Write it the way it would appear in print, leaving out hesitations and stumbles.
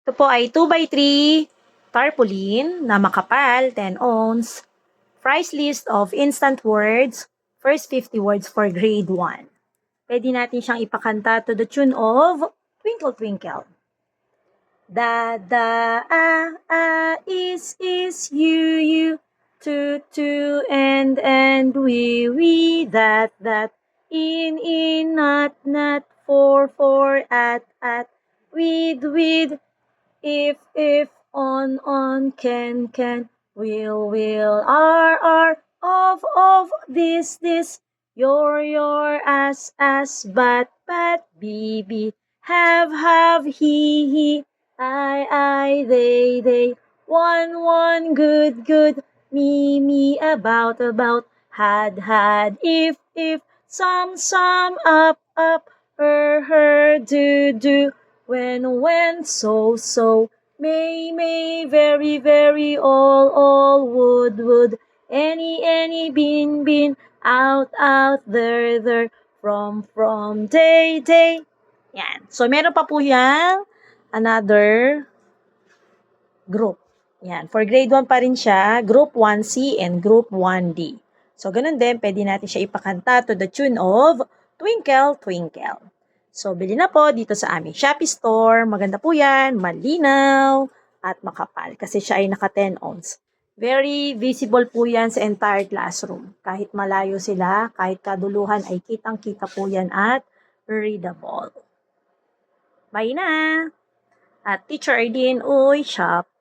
Ito po ay 2x3 tarpaulin na makapal, 10 ounce. Price list of instant words, first 50 words for grade 1. Pwede natin siyang ipakanta to the tune of Twinkle Twinkle. Da, da, is, you, to, and, we, that, in, not, for, at, with, if, on, can, will, are, of, this, your, as, but, be, have, he, I, they, one, good, me, about, had, if, some, up, her, do, when, so, may, very, all, would, any, been, out, there, from, day. Yan. So, meron pa po yan, another group. Yan. For grade 1 pa rin siya, group 1C and group 1D. So, ganun din, pwede natin siya ipakanta to the tune of Twinkle, Twinkle. So, bili na po dito sa aming Shopee store. Maganda po yan, malinaw, at makapal. Kasi siya ay naka 10 ounce. Very visible po yan sa entire classroom. Kahit malayo sila, kahit kaduluhan ay kitang-kita po yan at readable. Bye na! At Teacher Ardeen, uy, shop!